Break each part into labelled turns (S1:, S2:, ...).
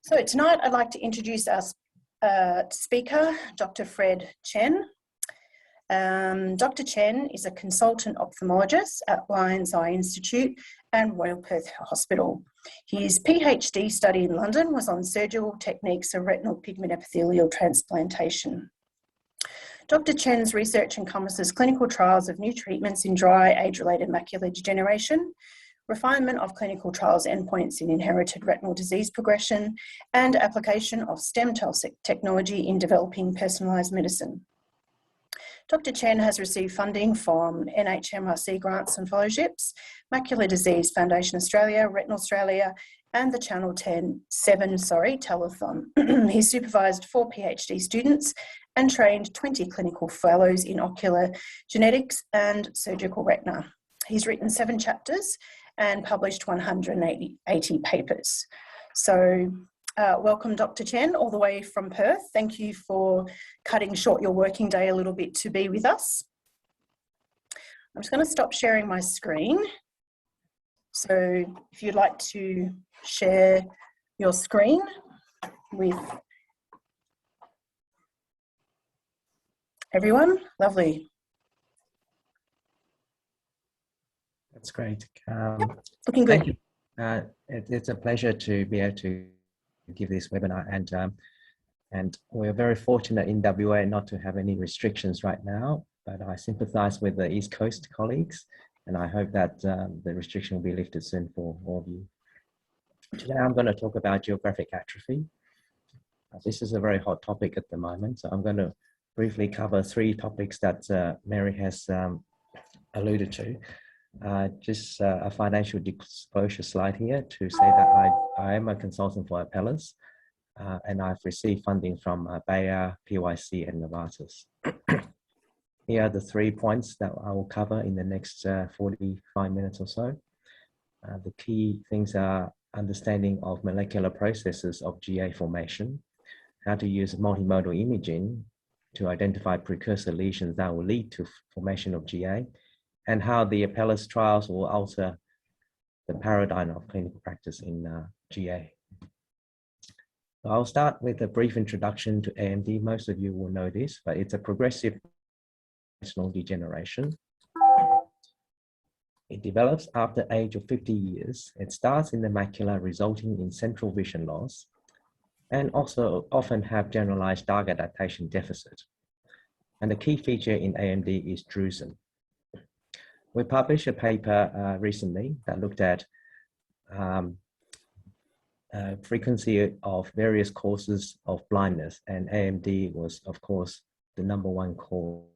S1: So tonight I'd like to introduce our speaker, Dr. Fred Chen. Dr. Chen is a consultant ophthalmologist at Lions Eye Institute and Royal Perth Hospital. His PhD study in London was on surgical techniques of retinal pigment epithelial transplantation. Dr. Chen's research encompasses clinical trials of new treatments in dry age-related macular degeneration, refinement of clinical trials endpoints in inherited retinal disease progression, and application of stem cell technology in developing personalised medicine. Dr. Chen has received funding from NHMRC grants and fellowships, Macular Disease Foundation Australia, Retinal Australia, and the Channel 7 telethon. He supervised 4 PhD students and trained 20 clinical fellows in ocular genetics and surgical retina. He's written 7 chapters and published 180 papers. So welcome, Dr. Chen, all the way from Perth. Thank you for cutting short your working day a little bit to be with us. I'm just going to stop sharing my screen. So if you'd like to share your screen with everyone, lovely.
S2: That's great.
S1: Yep, looking good.
S2: Thank you. It's a pleasure to be able to give this webinar, and we're very fortunate in WA not to have any restrictions right now, but I sympathise with the East Coast colleagues, and I hope that the restriction will be lifted soon for all of you. Today I'm going to talk about geographic atrophy. This is a very hot topic at the moment, so I'm going to briefly cover 3 topics that Mary has alluded to. Just a financial disclosure slide here to say that I am a consultant for Apellis, and I've received funding from Bayer, PYC, and Novartis. Here are the 3 points that I will cover in the next 45 minutes or so. The key things are understanding of molecular processes of GA formation, how to use multimodal imaging to identify precursor lesions that will lead to formation of GA, and how the Apellis trials will alter the paradigm of clinical practice in GA. So I'll start with a brief introduction to AMD. Most of you will know this, but it's a progressive retinal degeneration. It develops after the age of 50 years. It starts in the macula, resulting in central vision loss, and also often have generalized dark adaptation deficit. And the key feature in AMD is drusen. We published a paper recently that looked at frequency of various causes of blindness, and AMD was, of course, the #1 cause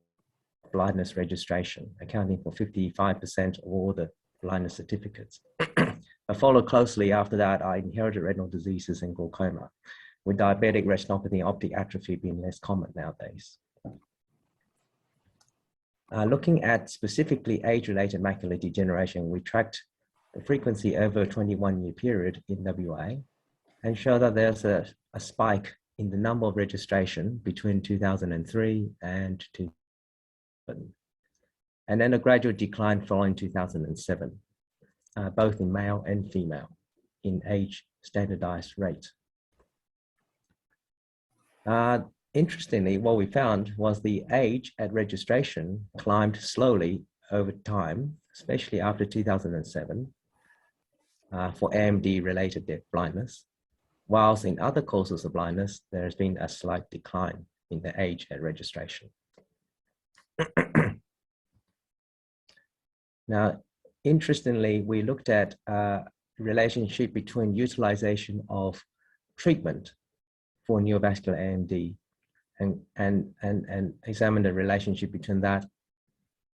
S2: of blindness registration, accounting for 55% of all the blindness certificates. But followed closely after that are inherited retinal diseases and glaucoma, with diabetic retinopathy and optic atrophy being less common nowadays. Looking at specifically age-related macular degeneration, we tracked the frequency over a 21-year period in WA and show that there's a spike in the number of registration between 2003 and 2007, and then a gradual decline following 2007, both in male and female, in age standardized rate. Interestingly, what we found was the age at registration climbed slowly over time, especially after 2007, for AMD-related blindness, whilst in other causes of blindness, there has been a slight decline in the age at registration. Now, interestingly, we looked at relationship between utilization of treatment for neovascular AMD and examine the relationship between that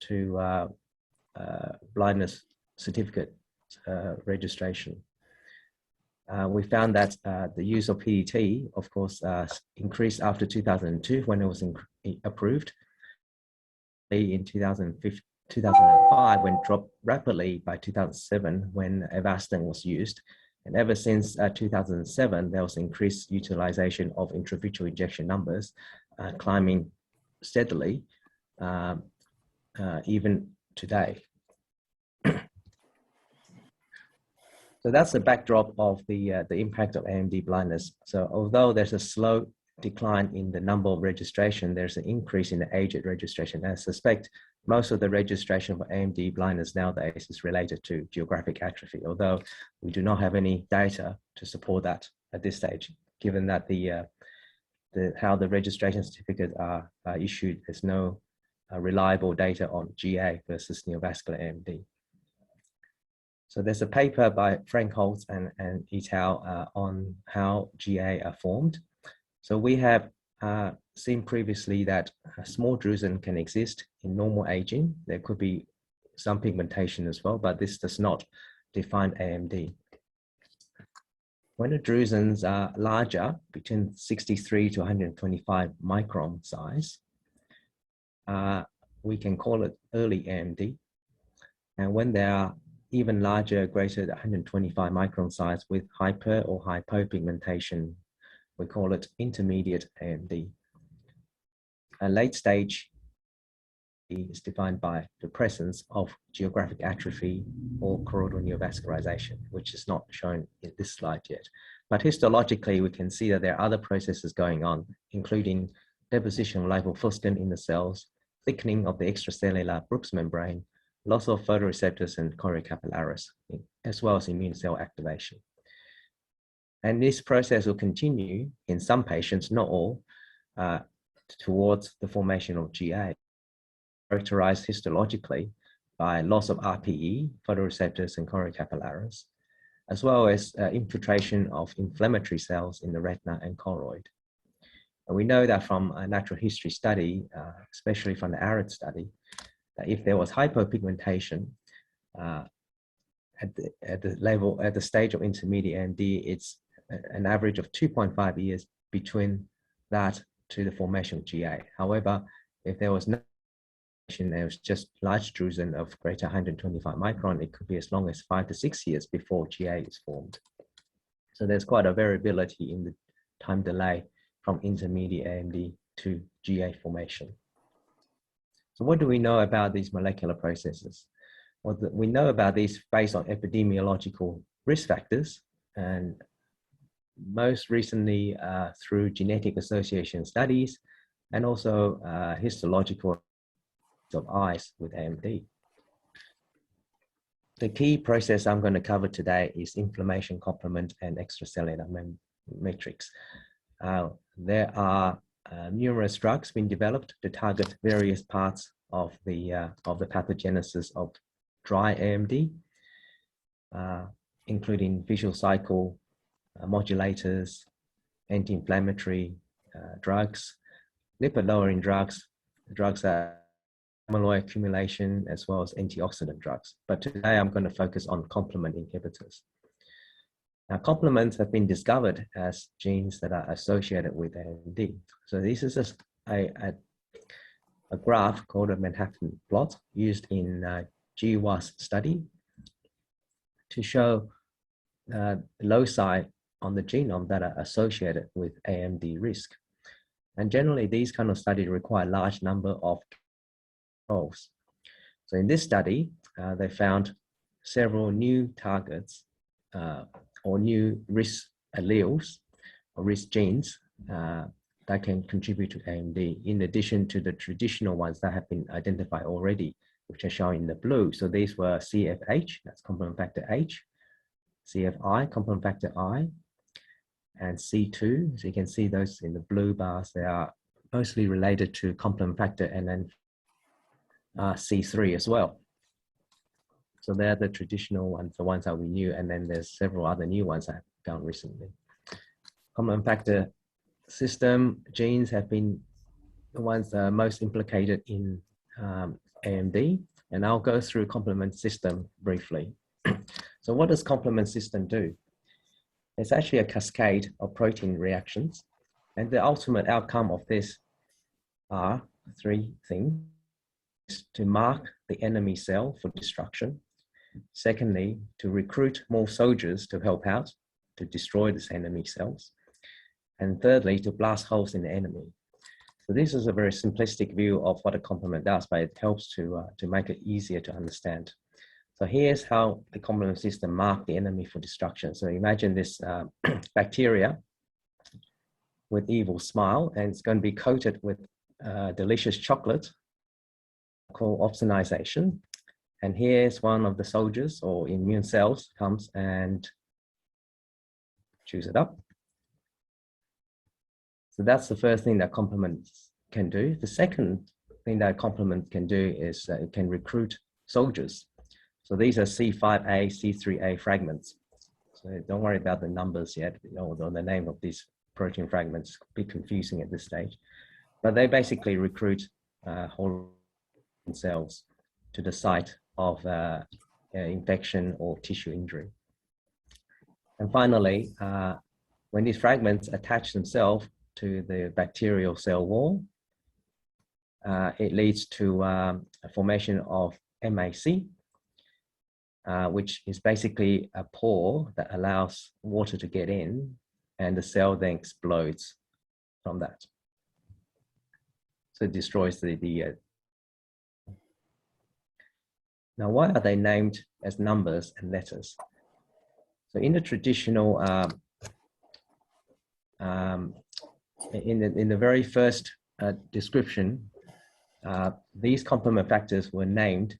S2: to blindness certificate registration. We found that the use of PDT, of course, increased after 2002 when it was approved. In 2005, when dropped rapidly by 2007 when Avastin was used. And ever since 2007, there was increased utilization of intravitreal injection numbers, climbing steadily, even today. So that's the backdrop of the impact of AMD blindness. So although there's a slow decline in the number of registration, there's an increase in the age at registration. And I suspect most of the registration for AMD blindness nowadays is related to geographic atrophy, although we do not have any data to support that at this stage, given that how the registration certificates are issued, there's no reliable data on GA versus neovascular AMD. So there's a paper by Frank Holtz and et al. On how GA are formed. So we have seen previously that small drusen can exist in normal aging. There could be some pigmentation as well, but this does not define AMD. When the drusens are larger, between 63 to 125 micron size, we can call it early AMD. And when they are even larger, greater than 125 micron size with hyper or hypopigmentation, we call it intermediate AMD. A late stage is defined by the presence of geographic atrophy or choroidal neovascularization, which is not shown in this slide yet. But histologically, we can see that there are other processes going on, including deposition of lipofuscin in the cells, thickening of the extracellular Brooks membrane, loss of photoreceptors and choriocapillaris, as well as immune cell activation. And this process will continue in some patients, not all, towards the formation of GA, characterized histologically by loss of RPE, photoreceptors and choriocapillaris, as well as infiltration of inflammatory cells in the retina and choroid. And we know that from a natural history study, especially from the ARID study, that if there was hypopigmentation at the stage of intermediate AMD, it's an average of 2.5 years between that to the formation of GA. However, if there was no, there was just large drusen of greater 125 micron, it could be as long as 5 to 6 years before GA is formed. So there's quite a variability in the time delay from intermediate AMD to GA formation. So what do we know about these molecular processes? Well, we know about these based on epidemiological risk factors, and most recently through genetic association studies, and also histological of eyes with AMD. The key process I'm going to cover today is inflammation complement and extracellular matrix. There are numerous drugs being developed to target various parts of the pathogenesis of dry AMD, including visual cycle modulators, anti-inflammatory drugs, lipid-lowering drugs, drugs that amyloid accumulation, as well as antioxidant drugs. But today I'm going to focus on complement inhibitors. Now, complements have been discovered as genes that are associated with AMD. So this is a graph called a Manhattan plot used in GWAS study to show loci on the genome that are associated with AMD risk. And generally, these kind of studies require a large number of controls. So in this study, they found several new targets or new risk alleles or risk genes that can contribute to AMD, in addition to the traditional ones that have been identified already, which are shown in the blue. So these were CFH, that's complement factor H, CFI, complement factor I, and C2. So you can see those in the blue bars. They are mostly related to complement factor, and then C3 as well. So they're the traditional ones, the ones that we knew, and then there's several other new ones that I've found recently. Complement factor system genes have been the ones that are most implicated in AMD, and I'll go through complement system briefly. So what does complement system do? It's actually a cascade of protein reactions, and the ultimate outcome of this are three things: to mark the enemy cell for destruction. Secondly, to recruit more soldiers to help out to destroy these enemy cells. And thirdly, to blast holes in the enemy. So this is a very simplistic view of what a complement does, but it helps to make it easier to understand. So here's how the complement system marked the enemy for destruction. So imagine this bacteria with evil smile, and it's going to be coated with delicious chocolate called opsonization. And here's one of the soldiers or immune cells comes and chews it up. So that's the first thing that complements can do. The second thing that complement can do is it can recruit soldiers. So these are C5a, C3a fragments. So don't worry about the numbers yet, or the name of these protein fragments, a bit confusing at this stage. But they basically recruit whole cells to the site of infection or tissue injury. And finally, when these fragments attach themselves to the bacterial cell wall, it leads to a formation of MAC, which is basically a pore that allows water to get in, and the cell then explodes from that. So it destroys the Now, why are they named as numbers and letters? So in the traditional, in the very first description, these complement factors were named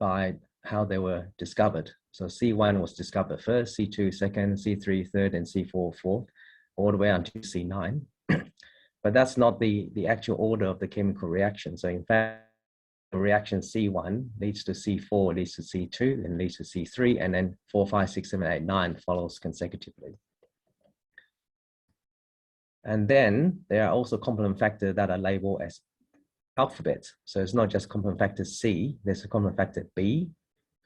S2: by how they were discovered. So C1 was discovered first, C2 second, C3 third, and C4 fourth, all the way until C9. But that's not the actual order of the chemical reaction. So in fact, the reaction C1 leads to C4, leads to C2, and leads to C3, and then 4, 5, 6, 7, 8, 9 follows consecutively. And then there are also complement factors that are labeled as alphabets. So it's not just complement factor C, there's a complement factor B,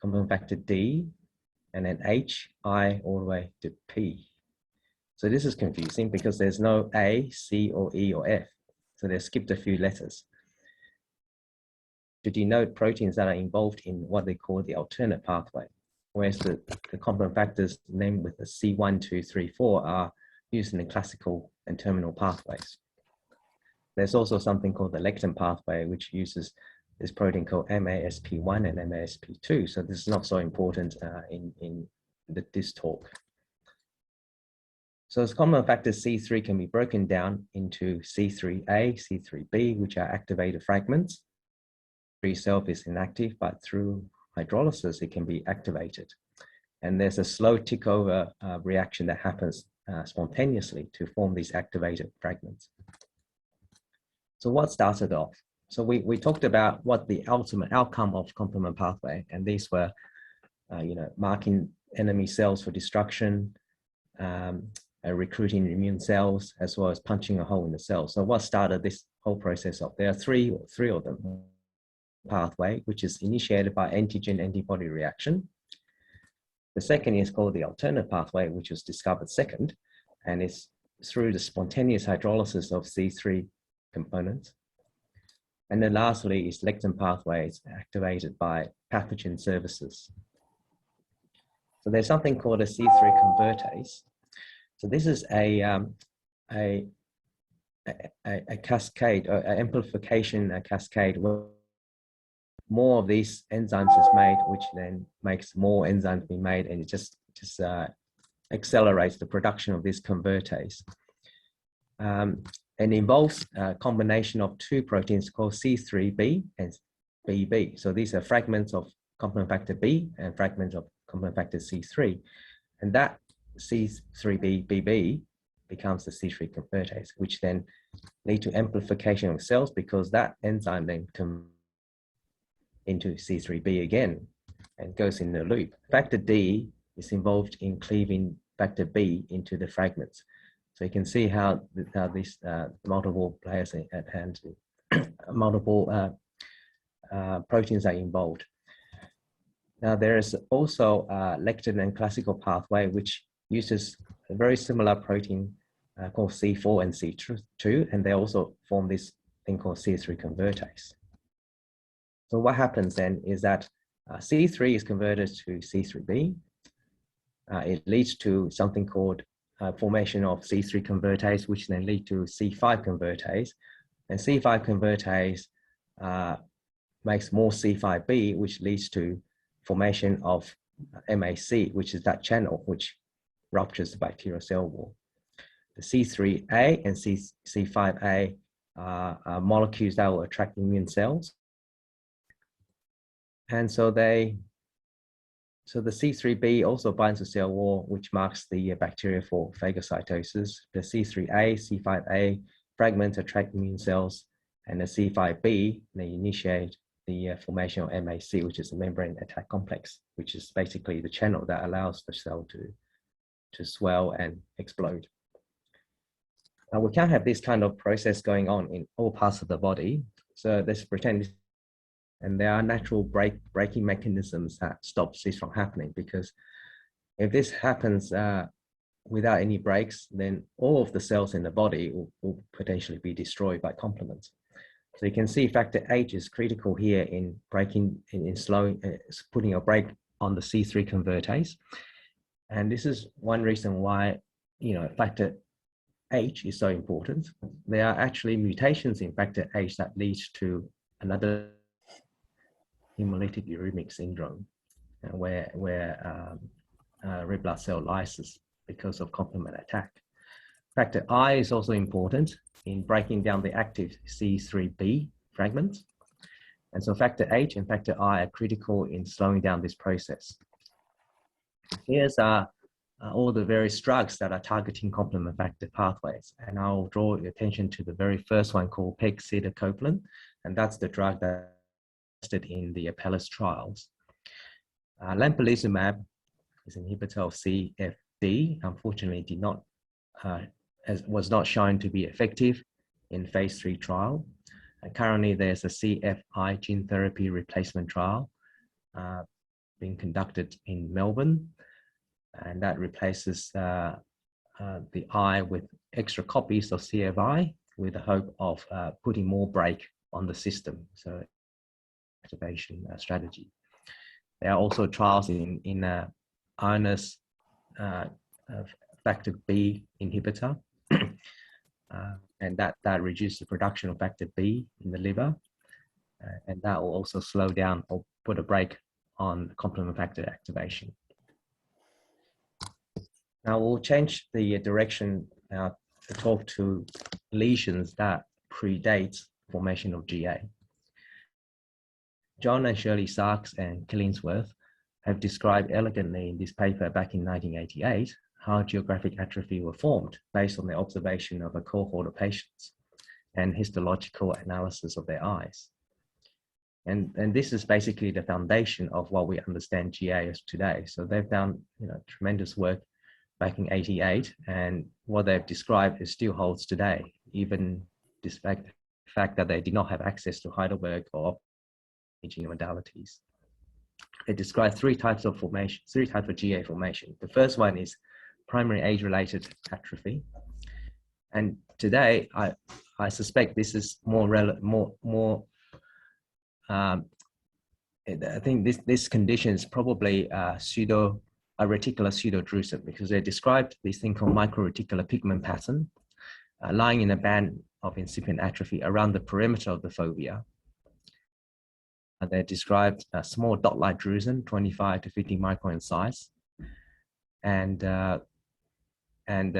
S2: complement factor D, and then H, I, all the way to P. So this is confusing because there's no A, C, or E, or F. So they've skipped a few letters to denote proteins that are involved in what they call the alternate pathway, whereas the complement factors named with the C1, 2, 3, 4 are used in the classical and terminal pathways. There's also something called the lectin pathway, which uses this protein called MASP1 and MASP2. So this is not so important in this talk. So as complement factor C3 can be broken down into C3a, C3b, which are activated fragments. C3 itself is inactive, but through hydrolysis, it can be activated. And there's a slow tick over reaction that happens spontaneously to form these activated fragments. So what started off? So we talked about what the ultimate outcome of complement pathway, and these were, marking enemy cells for destruction, recruiting immune cells, as well as punching a hole in the cell. So what started this whole process off? There are three of them. Pathway, which is initiated by antigen-antibody reaction. The second is called the alternate pathway, which was discovered second, and it's through the spontaneous hydrolysis of C3 components. And then lastly is lectin pathway. It's activated by pathogen services. So there's something called a C3 convertase. So this is a cascade, or an amplification cascade, where more of these enzymes is made, which then makes more enzymes be made, and it just accelerates the production of this convertase. And involves a combination of two proteins called C3b and BB. So these are fragments of complement factor B and fragments of complement factor C3. And that C3b BB becomes the C3 convertase, which then lead to amplification of cells because that enzyme then comes into C3b again and goes in the loop. Factor D is involved in cleaving factor B into the fragments. So you can see how these multiple players at hand, multiple proteins are involved. Now there is also lectin and classical pathway, which uses a very similar protein called C4 and C2, and they also form this thing called C3 convertase. So what happens then is that C3 is converted to C3b. It leads to something called formation of C3 convertase, which then lead to C5 convertase. And C5 convertase makes more C5b, which leads to formation of MAC, which is that channel which ruptures the bacterial cell wall. The C3A and C5A are molecules that will attract immune cells. And so the C3b also binds the cell wall, which marks the bacteria for phagocytosis. The C3A, C5A fragments attract immune cells, and the C5b, they initiate the formation of MAC, which is the membrane attack complex, which is basically the channel that allows the cell to swell and explode. Now, we can't have this kind of process going on in all parts of the body. So let's pretend, and there are natural braking mechanisms that stops this from happening, because if this happens without any brakes, then all of the cells in the body will potentially be destroyed by complement. So you can see factor H is critical here in braking, in slowing, putting a brake on the C3 convertase. And this is one reason why, factor H is so important. There are actually mutations in factor H that leads to another hemolytic uremic syndrome, where red blood cell lysis because of complement attack. Factor I is also important in breaking down the active C3b fragments. And so factor H and factor I are critical in slowing down this process. Here's all the various drugs that are targeting complement factor pathways. And I'll draw your attention to the very first one called pegcetacoplan. And that's the drug that tested in the Apellis trials. Lampalizumab is an inhibitor of CFD. Unfortunately, was not shown to be effective in phase 3 trial. And currently, there's a CFI gene therapy replacement trial being conducted in Melbourne, and that replaces the eye with extra copies of CFI with the hope of putting more brake on the system, so activation strategy. There are also trials in ironous factor B inhibitor, and that reduces the production of factor B in the liver, and that will also slow down or put a brake on complement factor activation. Now we'll change the direction now to talk to lesions that predate formation of GA. John and Shirley Sarks and Killingsworth have described elegantly in this paper back in 1988 how geographic atrophy were formed based on their observation of a cohort of patients and histological analysis of their eyes. And this is basically the foundation of what we understand GA as today. So they've done tremendous work back in '88, and what they've described is still holds today, even despite the fact that they did not have access to Heidelberg or imaging modalities. They describe three types of GA formation. The first one is primary age-related atrophy, and today I suspect this is I think this condition is probably a reticular pseudodrusen, because they described this thing called microreticular pigment pattern lying in a band of incipient atrophy around the perimeter of the fovea. And they described a small dot-like drusen, 25 to 50 micron in size, and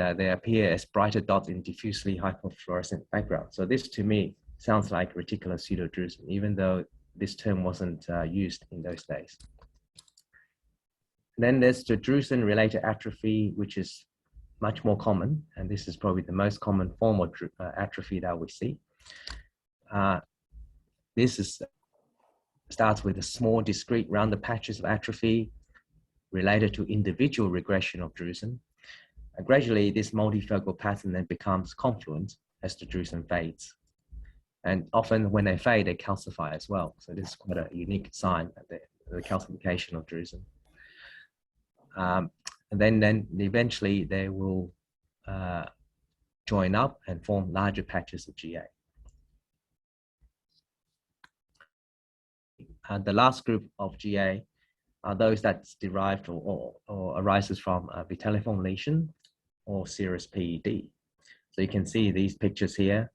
S2: they appear as brighter dots in diffusely hypofluorescent background. So this, to me, sounds like reticular pseudodrusen, even though this term wasn't used in those days. Then there's the drusen-related atrophy, which is much more common, and this is probably the most common form of atrophy that we see. This starts with a small, discrete, rounded patches of atrophy related to individual regression of drusen. And gradually, this multifocal pattern then becomes confluent as the drusen fades. And often when they fade, they calcify as well. So this is quite a unique sign of the calcification of drusen. And then eventually they will join up and form larger patches of GA. The last group of GA are those that's derived or arises from a vitelliform lesion or serous PED. So you can see these pictures here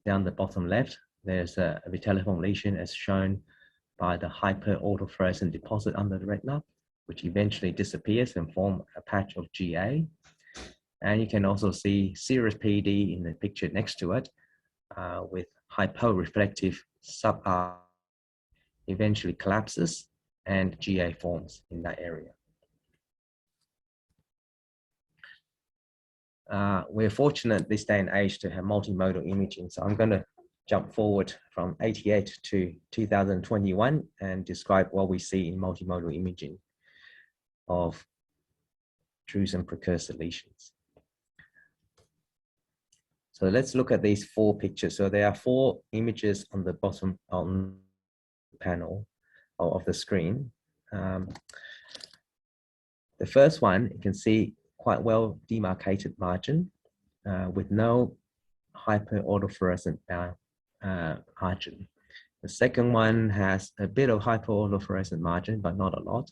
S2: down the bottom left. There's a vitelliform lesion as shown by the hyperautofluorescent deposit under the retina, which eventually disappears and form a patch of GA. And you can also see serous PED in the picture next to it, with hyporeflective sub-R eventually collapses and GA forms in that area. We're fortunate this day and age to have multimodal imaging. So I'm going to jump forward from 88 to 2021 and describe what we see in multimodal imaging of drusen precursor lesions. So let's look at these 4 pictures. So there are 4 images on the bottom on the panel of the screen. The first one, you can see quite well demarcated margin with no hyperautofluorescent margin. The second one has a bit of hyperautofluorescent margin, but not a lot.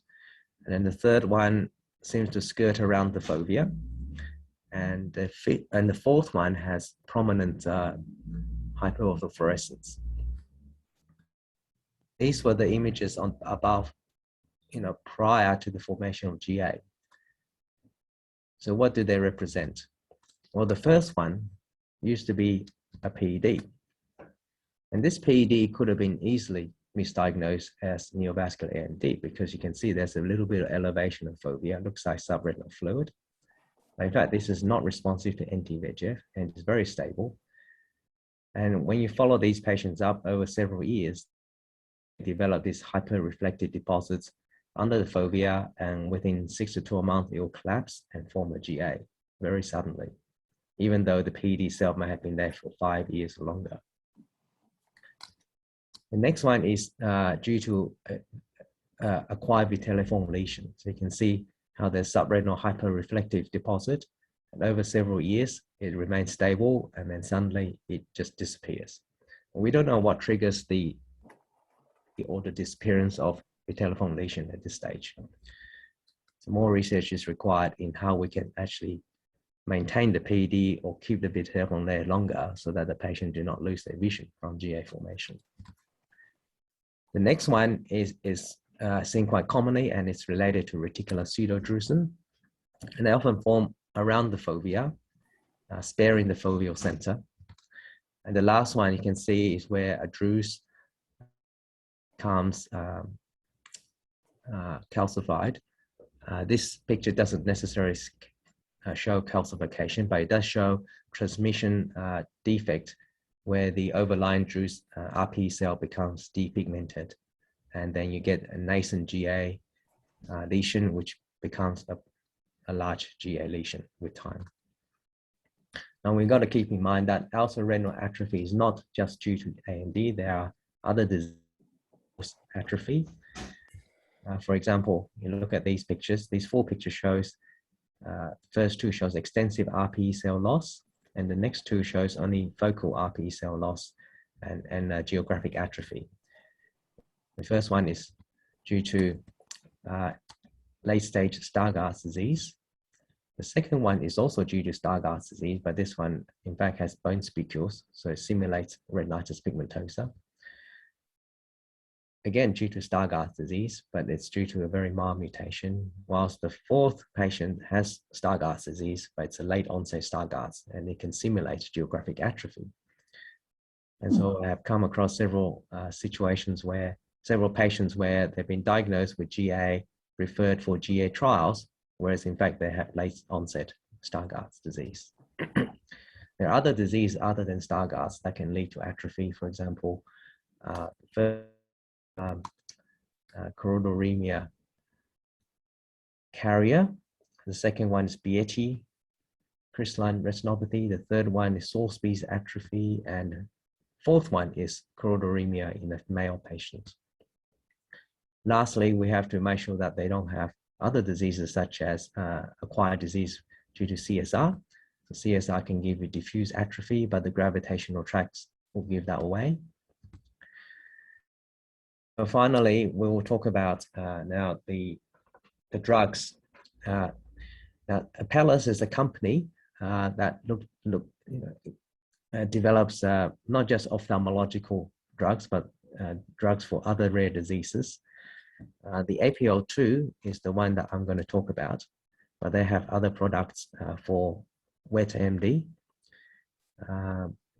S2: And then the third one seems to skirt around the fovea. And the fourth one has prominent hyperautofluorescence. These were the images on above, prior to the formation of GA. So what do they represent? Well, the first one used to be a PED. And this PED could have been easily misdiagnosed as neovascular AMD because you can see there's a little bit of elevation of fovea. It looks like subretinal fluid. In fact, this is not responsive to anti-VEGF and it's very stable. And when you follow these patients up over several years, they develop these hyperreflective deposits under the fovea, and within 6 to 12 months, it will collapse and form a GA very suddenly, even though the PED cell may have been there for 5 years or longer. The next one is due to acquired vitelliform lesion. So you can see how there's subretinal hyperreflective deposit, and over several years, it remains stable, and then suddenly it just disappears. We don't know what triggers the disappearance of vitelliform lesion at this stage. So more research is required in how we can actually maintain the PED or keep the vitelliform there longer so that the patient do not lose their vision from GA formation. The next one is seen quite commonly, and it's related to reticular pseudodrusen. And they often form around the fovea, sparing the foveal center. And the last one you can see is where a drusen becomes calcified. This picture doesn't necessarily show calcification, but it does show transmission defect where the overlying drusen RP cell becomes depigmented. And then you get a nascent GA lesion, which becomes a large GA lesion with time. Now we've got to keep in mind that also retinal atrophy is not just due to AMD. There are other diseases atrophy. For example, you look at these pictures. These 4 pictures shows, first 2 shows extensive RPE cell loss, and the next 2 shows only focal RPE cell loss and geographic atrophy. The first one is due to late-stage Stargardt disease. The second one is also due to Stargardt disease, but this one, in fact, has bone spicules, so it simulates retinitis pigmentosa. Again, due to Stargardt disease, but it's due to a very mild mutation, whilst the 4th patient has Stargardt disease, but it's a late onset Stargardt, and it can simulate geographic atrophy. And so I have come across several situations where several patients where they've been diagnosed with GA, referred for GA trials, whereas in fact they have late onset Stargardt disease. There are other diseases other than Stargardt that can lead to atrophy. For example, choroidal carrier. The second one is Bietti crystalline retinopathy. The third one is Sorsby's atrophy, and 4th one is choroideremia in a male patient. Lastly, we have to make sure that they don't have other diseases such as acquired disease due to CSR. So CSR can give you diffuse atrophy, but the gravitational tracts will give that away. So finally, we will talk about now the drugs. Now, Apellis is a company that develops not just ophthalmological drugs, but drugs for other rare diseases. The APL2 is the one that I'm going to talk about, but they have other products for wet AMD,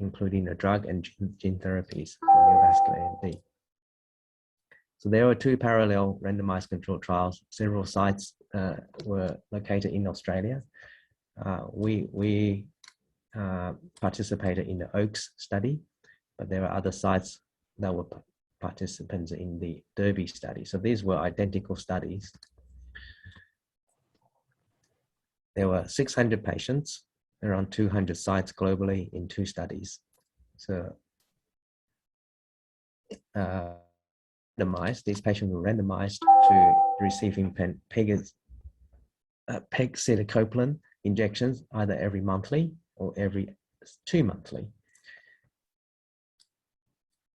S2: including a drug and gene therapies for neovascular AMD. So there were 2 parallel randomized controlled trials. Several sites were located in Australia. We participated in the OAKS study, but there are other sites that were participants in the Derby study. So these were identical studies. There were 600 patients, around 200 sites globally in 2 studies. So these patients were randomized to receiving pegcetacoplan injections either every monthly or every 2 monthly.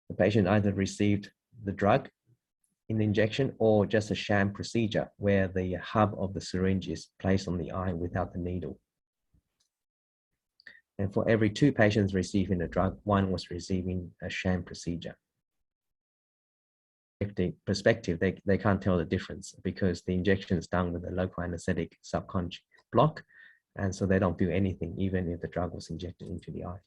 S2: The patient either received the drug in the injection or just a sham procedure where the hub of the syringe is placed on the eye without the needle. And for every 2 patients receiving the drug, 1 was receiving a sham procedure. The perspective, they can't tell the difference because the injection is done with a local anesthetic subconj block, and so they don't feel anything even if the drug was injected into the eye.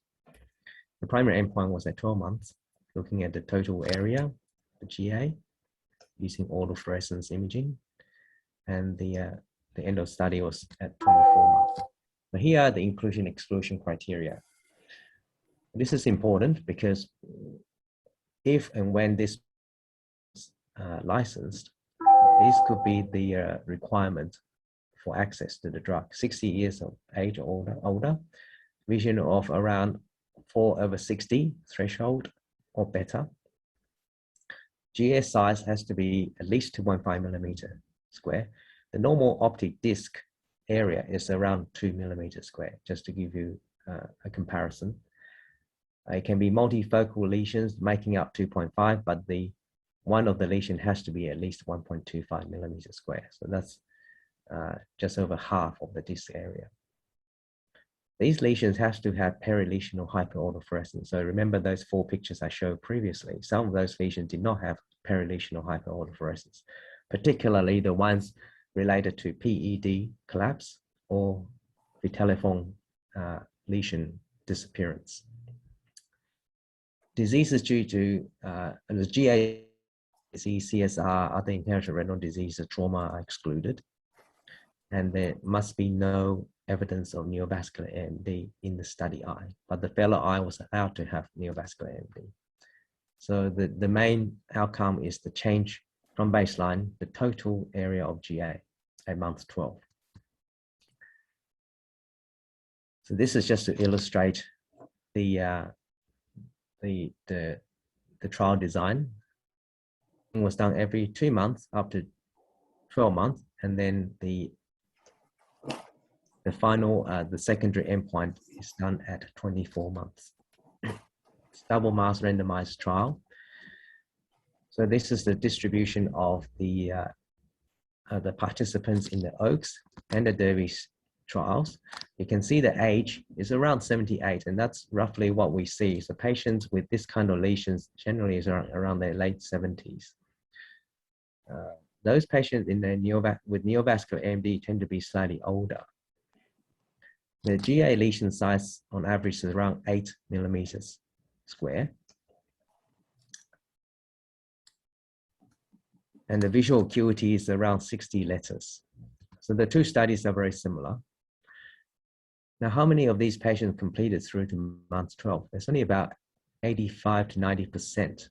S2: The primary endpoint was at 12 months, looking at the total area, the GA, using autofluorescence imaging, and the end of study was at 24 months. But here are the inclusion-exclusion criteria. This is important because if and when this licensed, this could be the requirement for access to the drug. 60 years of age or older, vision of around 4/60 threshold or better. GA size has to be at least 2.5 millimeter square. The normal optic disc area is around 2 millimeters square, just to give you a comparison. It can be multifocal lesions making up 2.5, but one of the lesion has to be at least 1.25 millimeters square. So that's just over half of the disc area. These lesions have to have perilesional hyperautofluorescence. So remember those 4 pictures I showed previously. Some of those lesions did not have perilesional hyperautofluorescence, particularly the ones related to PED collapse or vitelliform lesion disappearance. Diseases due to the GA, CSR, other inherited retinal diseases, trauma are excluded. And there must be no evidence of neovascular AMD in the study eye, but the fellow eye was allowed to have neovascular AMD. So the main outcome is the change from baseline, the total area of GA at month 12. So this is just to illustrate the trial design. It was done every 2 months up to 12 months, and then the final, the secondary endpoint is done at 24 months. It's double masked randomized trial. So this is the distribution of the participants in the OAKS and the Derby trials. You can see the age is around 78, and that's roughly what we see. So patients with this kind of lesions generally is around their late 70s. Those patients in with neovascular AMD tend to be slightly older. The GA lesion size on average is around 8 millimeters square. And the visual acuity is around 60 letters. So the 2 studies are very similar. Now, how many of these patients completed through to month 12? There's only about 85 to 90%.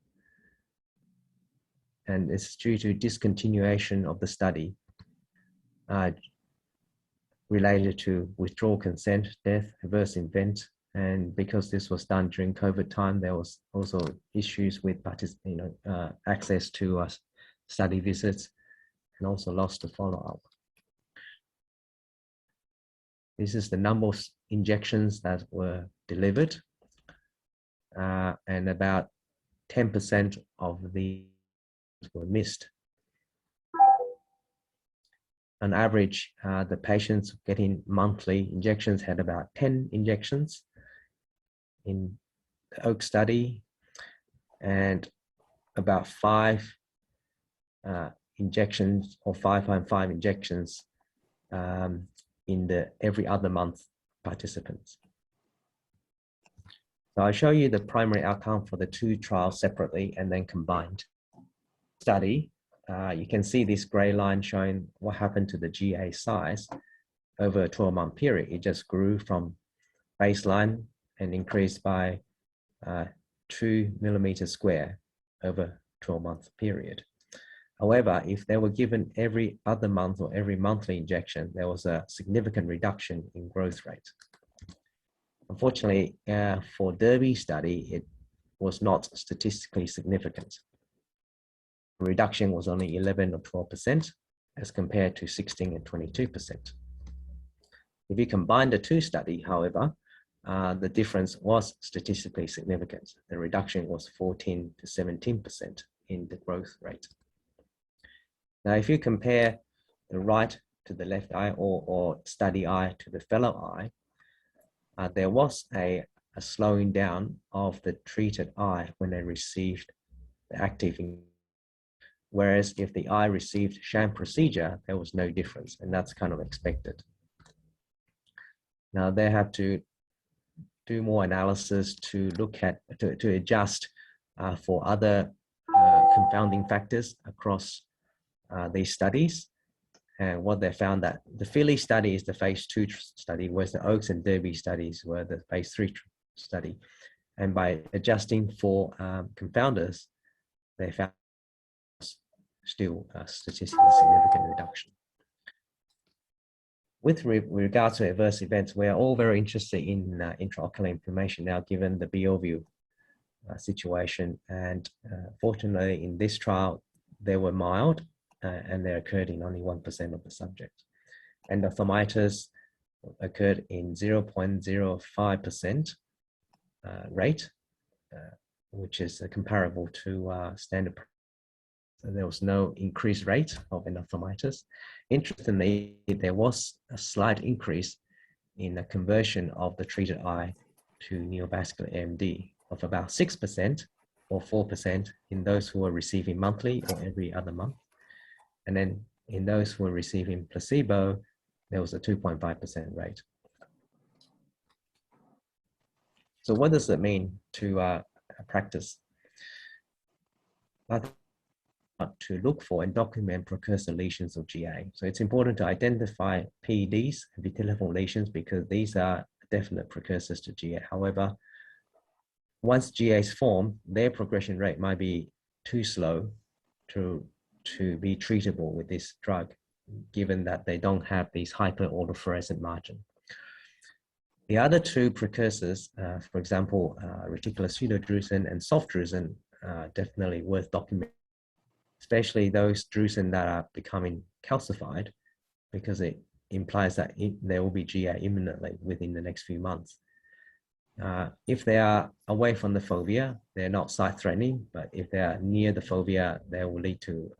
S2: And it's due to discontinuation of the study related to withdrawal consent, death, adverse event. And because this was done during COVID time, there was also issues with access to study visits, and also lost to follow-up. This is the number of injections that were delivered, and about 10% of these were missed. On average, the patients getting monthly injections had about 10 injections in the OAK study, and about 5 injections or 5.5 injections in the every other month participants. So I'll show you the primary outcome for the 2 trials separately and then combined. Study, you can see this gray line showing what happened to the GA size over a 12-month period. It just grew from baseline and increased by 2 millimeters square over 12-month period. However, if they were given every other month or every monthly injection, there was a significant reduction in growth rate. Unfortunately, for Derby study, it was not statistically significant. The reduction was only 11 or 12% as compared to 16 and 22%. If you combine the 2 study, however, the difference was statistically significant. The reduction was 14 to 17% in the growth rate. Now, if you compare the right to the left eye or study eye to the fellow eye, there was a slowing down of the treated eye when they received the active ingredient. Whereas if the eye received sham procedure, there was no difference, and that's kind of expected. Now they have to do more analysis to look at, to adjust for other confounding factors across these studies. And what they found that the Philly study is the phase 2 study, whereas the Oaks and Derby studies were the phase 3 study. And by adjusting for confounders, they found still a statistically significant reduction. With regards to adverse events, we are all very interested in intraocular inflammation now, given the Beovu situation. And fortunately, in this trial, they were mild and they occurred in only 1% of the subjects. Endophthalmitis occurred in 0.05% rate, which is comparable to standard. So there was no increased rate of endophthalmitis. Interestingly, there was a slight increase in the conversion of the treated eye to neovascular AMD of about 6% or 4% in those who were receiving monthly or every other month. And then in those who were receiving placebo, there was a 2.5% rate. So what does it mean to practice? To look for and document precursor lesions of GA. So it's important to identify PEDs and vitelliform lesions because these are definite precursors to GA. However, once GA is formed, their progression rate might be too slow to be treatable with this drug, given that they don't have these hyper-autofluorescent margin. The other 2 precursors, for example, reticular pseudodrusen and soft drusen, definitely worth documenting, especially those drusen that are becoming calcified, because it implies that there will be GA imminently within the next few months. If they are away from the fovea, they're not sight-threatening, but if they are near the fovea, they will lead to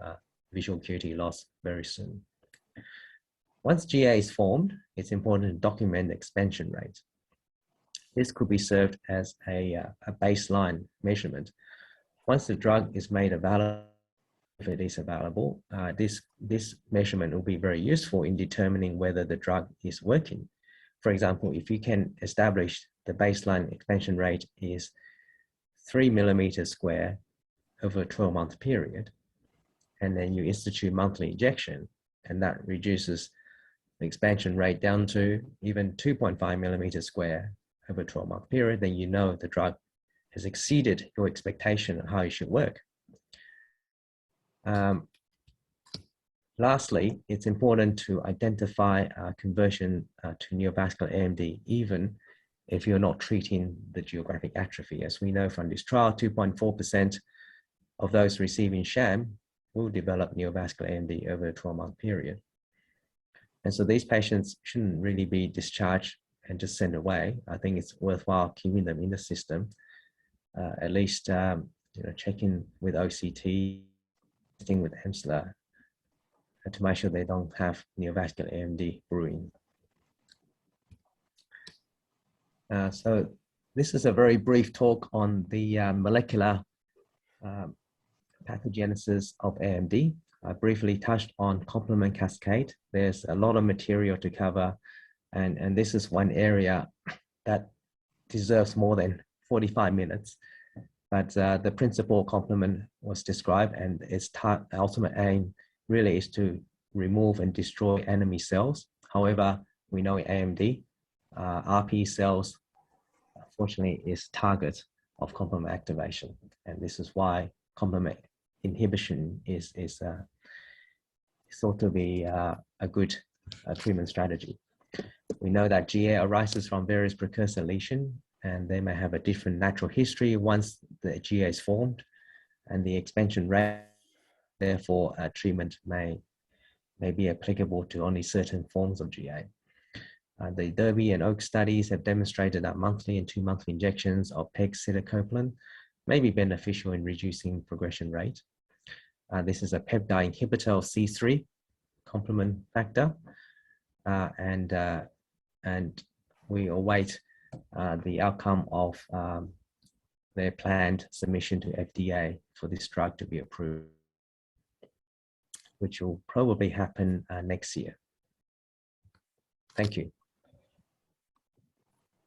S2: visual acuity loss very soon. Once GA is formed, it's important to document the expansion rate. This could be served as a baseline measurement. Once the drug is made available, if it is available, this measurement will be very useful in determining whether the drug is working. For example, if you can establish the baseline expansion rate is 3 millimeters square over a 12-month period, and then you institute monthly injection, and that reduces the expansion rate down to even 2.5 millimeters square over a 12-month period, then you know the drug has exceeded your expectation of how it should work. Lastly, it's important to identify conversion to neovascular AMD, even if you're not treating the geographic atrophy. As we know from this trial, 2.4% of those receiving sham will develop neovascular AMD over a 12-month period. And so these patients shouldn't really be discharged and just sent away. I think it's worthwhile keeping them in the system, at least checking with OCT, testing with Amsler, to make sure they don't have neovascular AMD brewing. So this is a very brief talk on the molecular pathogenesis of AMD. I briefly touched on complement cascade. There's a lot of material to cover, and this is one area that deserves more than 45 minutes. But the principal complement was described, and its ultimate aim really is to remove and destroy enemy cells. However, we know in AMD, RP cells, unfortunately, is target of complement activation. And this is why complement inhibition is thought to be a good treatment strategy. We know that GA arises from various precursor lesions, and they may have a different natural history once the GA is formed, and the expansion rate, therefore, treatment may be applicable to only certain forms of GA. The Derby and Oak studies have demonstrated that monthly and 2-monthly injections of pegcetacoplan may be beneficial in reducing progression rate. This is a peptide inhibitor of C3 complement factor, and we await the outcome of their planned submission to FDA for this drug to be approved, which will probably happen next year. Thank you.